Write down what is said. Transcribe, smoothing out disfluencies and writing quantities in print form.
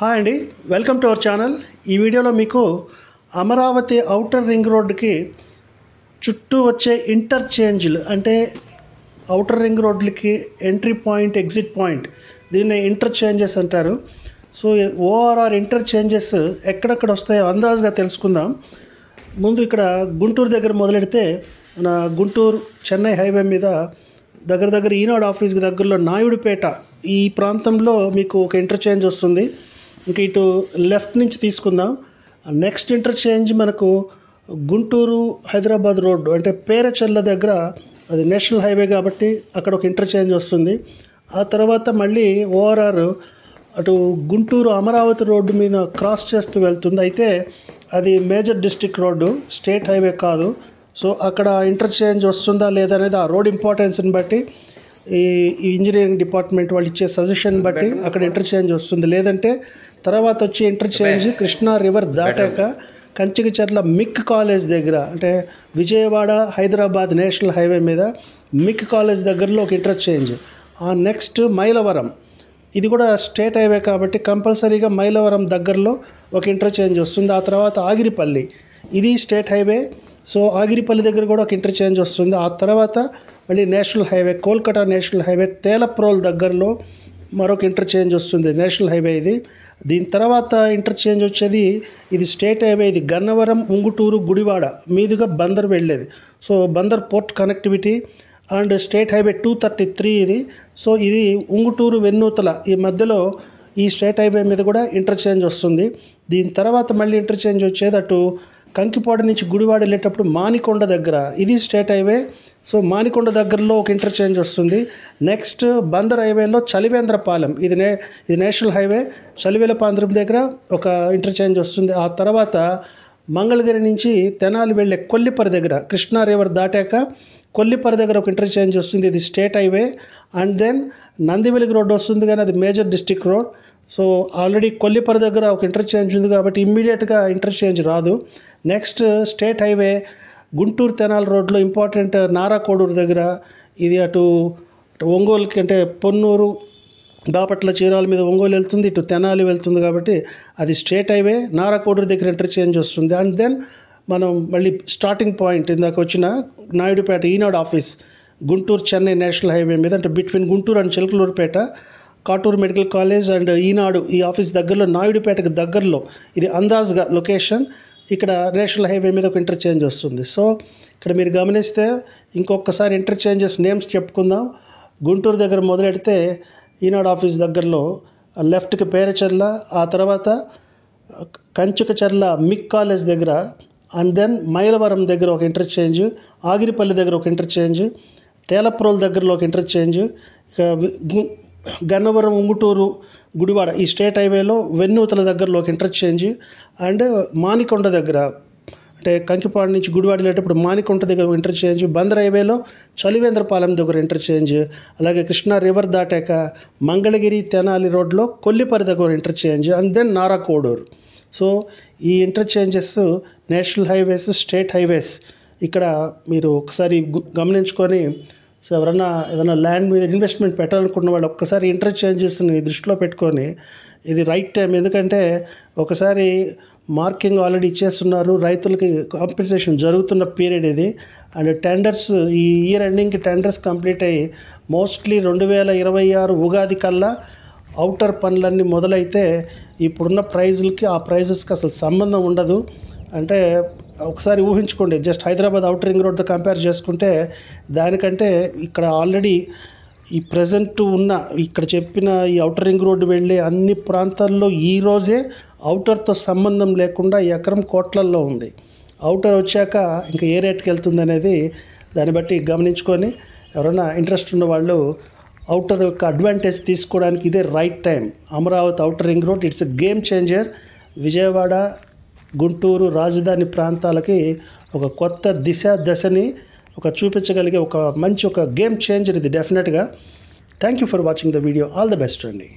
Hi అండి, welcome to our channel. ఈ వీడియోలో మీకు అమరావతి ఔటర్ రింగ్ రోడ్డుకి చుట్టూ వచ్చే ఇంటర్చేంజ్లు అంటే ఔటర్ రింగ్ రోడ్లకి ఎంట్రీ పాయింట్, ఎగ్జిట్ పాయింట్, దీన్ని ఇంటర్చేంజెస్ అంటారు. సో ఓఆర్ఆర్ ఇంటర్చేంజెస్ ఎక్కడెక్కడ వస్తాయో అందాజుగా తెలుసుకుందాం. ముందు ఇక్కడ గుంటూరు దగ్గర మొదలెడితే మన గుంటూరు చెన్నై హైవే మీద దగ్గర ఈనాడు ఆఫీస్కి దగ్గరలో నాయుడుపేట ఈ ప్రాంతంలో మీకు ఒక ఇంటర్చేంజ్ వస్తుంది. ఇంకా ఇటు లెఫ్ట్ నుంచి తీసుకుందాం. నెక్స్ట్ ఇంటర్చేంజ్ మనకు గుంటూరు హైదరాబాద్ రోడ్డు అంటే పేరచెర్ల దగ్గర, అది నేషనల్ హైవే కాబట్టి అక్కడ ఒక ఇంటర్చేంజ్ వస్తుంది. ఆ తర్వాత మళ్ళీ ఓఆర్ఆర్ అటు గుంటూరు అమరావతి రోడ్డు మీద క్రాస్ చేస్తూ వెళ్తుంది. అయితే అది major district road, state highway కాదు. సో అక్కడ ఇంటర్చేంజ్ వస్తుందా లేదా అనేది ఆ రోడ్ ఇంపార్టెన్స్ని బట్టి, ఈ ఇంజనీరింగ్ డిపార్ట్మెంట్ వాళ్ళు ఇచ్చే సజెషన్ బట్టి అక్కడ ఇంటర్చేంజ్ వస్తుంది. లేదంటే తర్వాత వచ్చే ఇంటర్చేంజ్ కృష్ణా రివర్ దాటాక కంచికచర్ల మిక్ కాలేజ్ దగ్గర, అంటే విజయవాడ హైదరాబాద్ నేషనల్ హైవే మీద మిక్ కాలేజ్ దగ్గరలో ఒక ఇంటర్చేంజ్. ఆ నెక్స్ట్ మైలవరం, ఇది కూడా స్టేట్ హైవే కాబట్టి కంపల్సరీగా మైలవరం దగ్గరలో ఒక ఇంటర్చేంజ్ వస్తుంది. ఆ తర్వాత ఆగిరిపల్లి, ఇది స్టేట్ హైవే. సో ఆగిరిపల్లి దగ్గర కూడా ఒక ఇంటర్చేంజ్ వస్తుంది. ఆ తర్వాత మళ్ళీ national highway, Kolkata national highway Telaprolu దగ్గరలో మరొక ఇంటర్చేంజ్ వస్తుంది, నేషనల్ హైవే ఇది. దీని తర్వాత ఇంటర్చేంజ్ వచ్చేది, ఇది స్టేట్ హైవే, ఇది గన్నవరం, ఉంగుటూరు, గుడివాడ మీదుగా బందర్ వెళ్ళేది. So Bandar port connectivity and state highway 233 ఇది. సో ఇది ఉంగుటూరు వెన్నూతల ఈ మధ్యలో ఈ స్టేట్ హైవే మీద కూడా ఇంటర్చేంజ్ వస్తుంది. దీని తర్వాత మళ్ళీ ఇంటర్చేంజ్ వచ్చేది అటు కంకిపాడు నుంచి గుడివాడ వెళ్ళేటప్పుడు మానికొండ దగ్గర, ఇది స్టేట్ హైవే. సో మానికొండ దగ్గరలో ఒక ఇంటర్చేంజ్ వస్తుంది. నెక్స్ట్ బందర్ హైవేలో చలివేంద్రపాలెం, ఇది నేషనల్ హైవే, చలివేలపాంధ్రం దగ్గర ఒక ఇంటర్చేంజ్ వస్తుంది. ఆ తర్వాత మంగళగిరి నుంచి తెనాలి వెళ్ళే కొల్లిపరి దగ్గర, కృష్ణా రివర్ దాటాక కొల్లిపరి దగ్గర ఒక ఇంటర్చేంజ్ వస్తుంది, ఇది state highway. And then Nandivelugu road వస్తుంది, కానీ అది major district road. So already Kollipara దగ్గర ఒక ఇంటర్చేంజ్ ఉంది కాబట్టి ఇమ్మీడియట్గా ఇంటర్చేంజ్ రాదు. Next state highway Guntur Tenali రోడ్లో ఇంపార్టెంట్ నారాకోడూరు దగ్గర, ఇది అటు ఒంగోలుకి అంటే పొన్నూరు, బాపట్ల, చీరాల మీద ఒంగోలు వెళ్తుంది, ఇటు తెనాలి వెళ్తుంది కాబట్టి అది స్టేట్ హైవే. నారాకోడూరు దగ్గర ఇంటర్చేంజ్ వస్తుంది. అండ్ దెన్ మనం మళ్ళీ స్టార్టింగ్ పాయింట్ ఇందాక వచ్చిన Naidupeta Eenadu office, Guntur Chennai national highway మీద, అంటే between Guntur and Chilakaluripet, Katuru medical college and Eenadu ఈ ఆఫీస్ దగ్గరలో, నాయుడుపేటకు దగ్గరలో, ఇది అందాజ్గా లొకేషన్. ఇక్కడ నేషనల్ హైవే మీద ఒక ఇంటర్చేంజ్ వస్తుంది. సో ఇక్కడ మీరు గమనిస్తే ఇంకొకసారి ఇంటర్చేంజెస్ నేమ్స్ చెప్పుకుందాం. గుంటూరు దగ్గర మొదలెడితే ఈనాడు ఆఫీస్ దగ్గరలో లెఫ్ట్కి పేరచెర్ల, ఆ తర్వాత కంచికచర్ల మిక్ కాలేజ్ దగ్గర, అండ్ దెన్ మైలవరం దగ్గర ఒక ఇంటర్చేంజ్, ఆగిరిపల్లి దగ్గర ఒక ఇంటర్చేంజ్, తేలప్రోల్ దగ్గరలో ఒక ఇంటర్చేంజ్, ఇక గన్నవరం, ఉంగుటూరు, గుడివాడ ఈ స్టేట్ హైవేలో వెన్నూతల దగ్గరలో ఒక ఇంటర్చేంజ్, అండ్ మానికొండ దగ్గర అంటే కంకిపాడు నుంచి గుడివాడ వెళ్ళేటప్పుడు మానికొండ దగ్గర ఒక ఇంటర్చేంజ్, బందర్ హైవేలో చలివేంద్రపాలెం దగ్గర ఇంటర్చేంజ్, అలాగే కృష్ణా రివర్ దాటాక మంగళగిరి తెనాలి రోడ్లో కొల్లిపరి దగ్గర interchange, and then Narakoduru. So ఈ interchanges national highways, state highways ఇక్కడ మీరు ఒకసారి గమనించుకొని, సో ఎవరన్నా ఏదైనా ల్యాండ్ మీద ఇన్వెస్ట్మెంట్ పెట్టాలనుకున్న వాళ్ళు ఒక్కసారి ఇంటర్చేంజెస్ని దృష్టిలో పెట్టుకొని, ఇది రైట్ టైం. ఎందుకంటే ఒకసారి మార్కింగ్ ఆల్రెడీ ఇచ్చేస్తున్నారు, రైతులకి కాంపెన్సేషన్ జరుగుతున్న పీరియడ్ ఇది. అండ్ టెండర్స్ ఈ ఇయర్ ఎండింగ్కి టెండర్స్ కంప్లీట్ అయ్యి మోస్ట్లీ 2026 ఉగాది కల్లా అవుటర్ పనులన్నీ మొదలైతే ఇప్పుడున్న ప్రైజులకి ఆ ప్రైజెస్కి అసలు సంబంధం ఉండదు. అంటే ఒకసారి ఊహించుకోండి, జస్ట్ హైదరాబాద్ అవుటర్ రింగ్ రోడ్తో కంపేర్ చేసుకుంటే దానికంటే ఇక్కడ ఆల్రెడీ ఈ ప్రజెంట్ ఉన్న ఇక్కడ చెప్పిన ఈ అవుటర్ రింగ్ రోడ్డు వెళ్ళే అన్ని ప్రాంతాల్లో ఈరోజే అవుటర్తో సంబంధం లేకుండా ఎకరం కోట్లల్లో ఉంది. అవుటర్ వచ్చాక ఇంకా ఏ రేట్కి వెళ్తుంది అనేది దాన్ని బట్టి గమనించుకొని ఎవరైనా ఇంట్రెస్ట్ ఉన్న వాళ్ళు అవుటర్ యొక్క అడ్వాంటేజ్ తీసుకోవడానికి ఇదే right time. Amaravati outer ring road it's a game changer. Vijayawada, Guntur రాజధాని ప్రాంతాలకి ఒక కొత్త దశని చూపించగలిగే ఒక మంచి గేమ్ చేంజర్ ఇది డెఫినెట్గా. Thank you for watching the video. All the best అండి.